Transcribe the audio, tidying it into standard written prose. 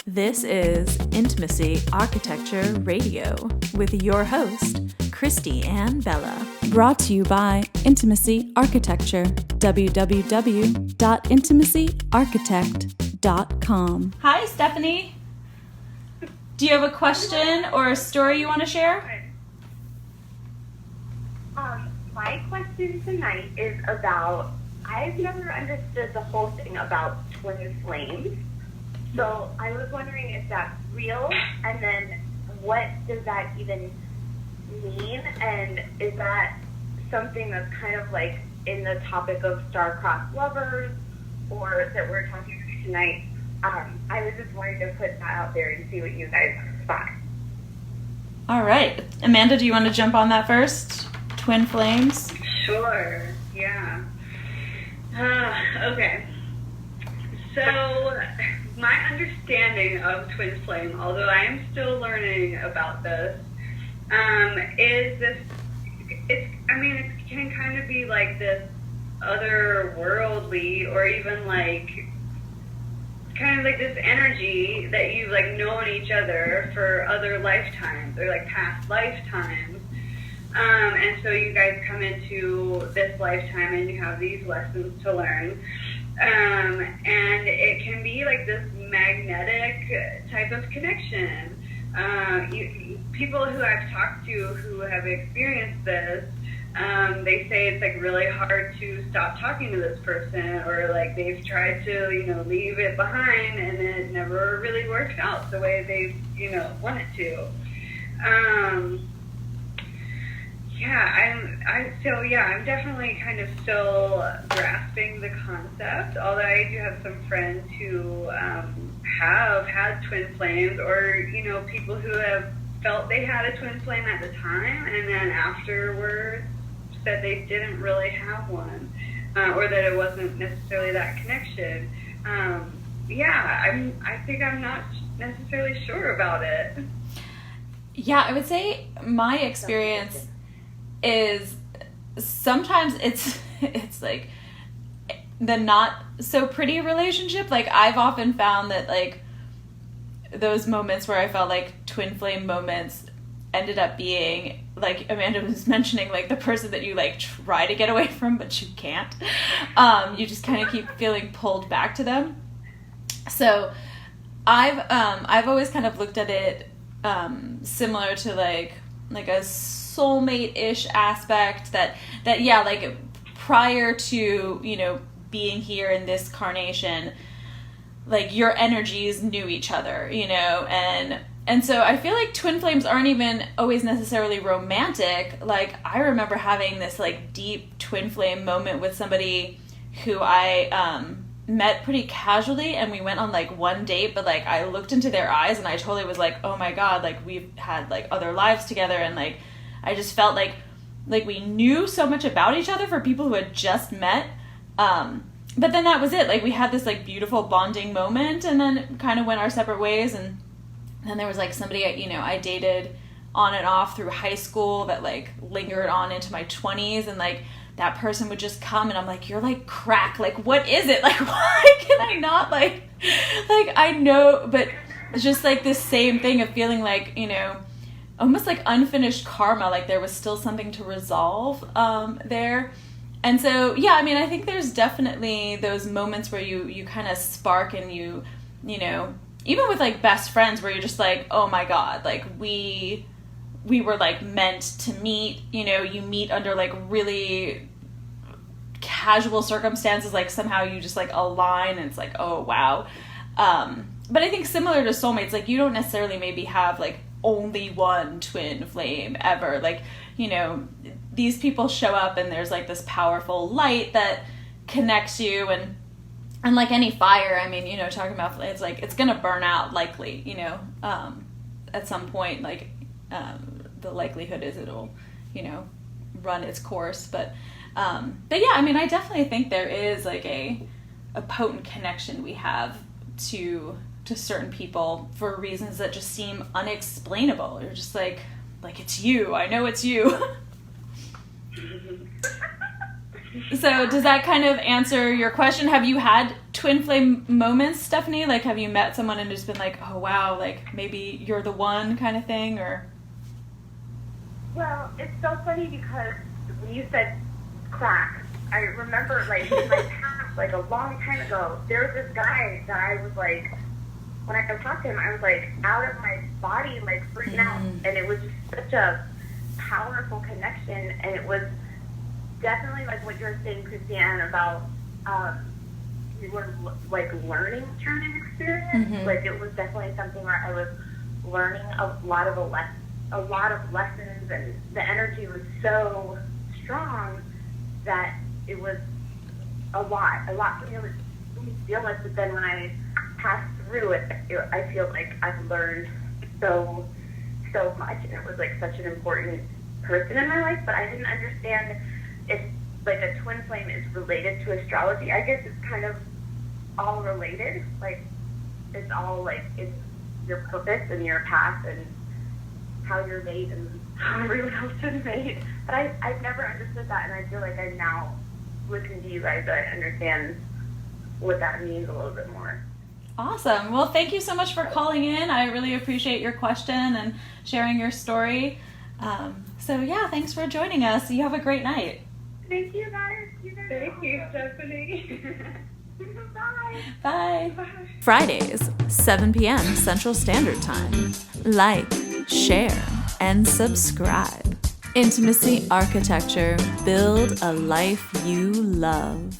This is Intimacy Architecture Radio with your host, Christy Ann Bella. Brought to you by Intimacy Architecture, www.intimacyarchitect.com. Hi, Stephanie. Do you have a question or a story you want to share? My question tonight is about, I've never understood the whole thing about twin flames. So I was wondering if that's real, and then what does that even mean, and is that something that's kind of like in the topic of star-crossed lovers, or that we're talking about tonight? I was just wanting to put that out there and see what you guys thought. All right. Amanda, do you want to jump on that first? Twin flames? Sure, yeah. Okay. So, my understanding of twin flame, although I am still learning about this, is this, it can kind of be like this otherworldly, or even like, kind of like this energy that you've like known each other for other lifetimes, or like past lifetimes. And so you guys come into this lifetime and you have these lessons to learn. And it can be like this magnetic type of connection. People who I've talked to who have experienced this, they say it's like really hard to stop talking to this person, or like they've tried to, leave it behind, and it never really works out the way they, want it to. I'm definitely kind of still grasping the concept, although I do have some friends who have had twin flames, or, people who have felt they had a twin flame at the time, and then afterwards said they didn't really have one, or that it wasn't necessarily that connection. I think I'm not necessarily sure about it. Yeah, I would say my experience is sometimes it's like the not so pretty relationship. Like, I've often found that like those moments where I felt like twin flame moments ended up being, like Amanda was mentioning, like the person that you like try to get away from but you can't. You just kind of keep feeling pulled back to them. So I've always kind of looked at it similar to like a soulmate-ish aspect that like prior to being here in this carnation, like your energies knew each other, and so I feel like twin flames aren't even always necessarily romantic. Like, I remember having this like deep twin flame moment with somebody who I met pretty casually, and we went on like one date, but like I looked into their eyes and I totally was like, oh my god, like we've had like other lives together, and like I just felt like we knew so much about each other for people who had just met. But then that was it. Like, we had this like beautiful bonding moment, and then kind of went our separate ways. And then there was like somebody I dated on and off through high school that like lingered on into my 20s, and like that person would just come and I'm like, you're like crack, like what is it, like why can I not like I know, but it's just like this same thing of feeling like almost like unfinished karma, like there was still something to resolve there. And so I think there's definitely those moments where you kind of spark, and you even with like best friends, where you're just like, oh my god, like we were like meant to meet. You meet under like really casual circumstances, like somehow you just like align, and it's like, oh wow. But I think similar to soulmates, like you don't necessarily maybe have like only one twin flame ever. Like, these people show up and there's like this powerful light that connects you, and like any fire, talking about, it's like it's gonna burn out likely, at some point. Like the likelihood is it'll run its course, but I definitely think there is like a potent connection we have to certain people for reasons that just seem unexplainable. You're just like it's you, I know it's you. So does that kind of answer your question? Have you had twin flame moments, Stephanie? Like, have you met someone and just been like, oh wow, like maybe you're the one kind of thing, or? Well, it's so funny because when you said crack, I remember like in my past, like a long time ago, there was this guy that I was like, when I talked to him, I was like out of my body, like freaking out, and it was just such a powerful connection, and it was definitely like what you're saying, Christiane, about you were like learning through the experience. Like it was definitely something where I was learning a lot of lessons, and the energy was so strong that it was a lot for me to really deal with. But then when I passed through it, I feel like I've learned so much, and it was like such an important person in my life. But I didn't understand if like a twin flame is related to astrology. I guess it's kind of all related. Like it's all like it's your purpose and your path and how you're made and how everyone else is made. But I've never understood that, and I feel like I now listen to you guys, I understand what that means a little bit more. Awesome. Well, thank you so much for calling in. I really appreciate your question and sharing your story. So yeah, thanks for joining us. You have a great night. Thank you guys. Thank you, Stephanie. Bye. Bye. Bye. Fridays, 7 p.m. Central Standard Time. Like, share, and subscribe. Intimacy Architecture. Build a life you love.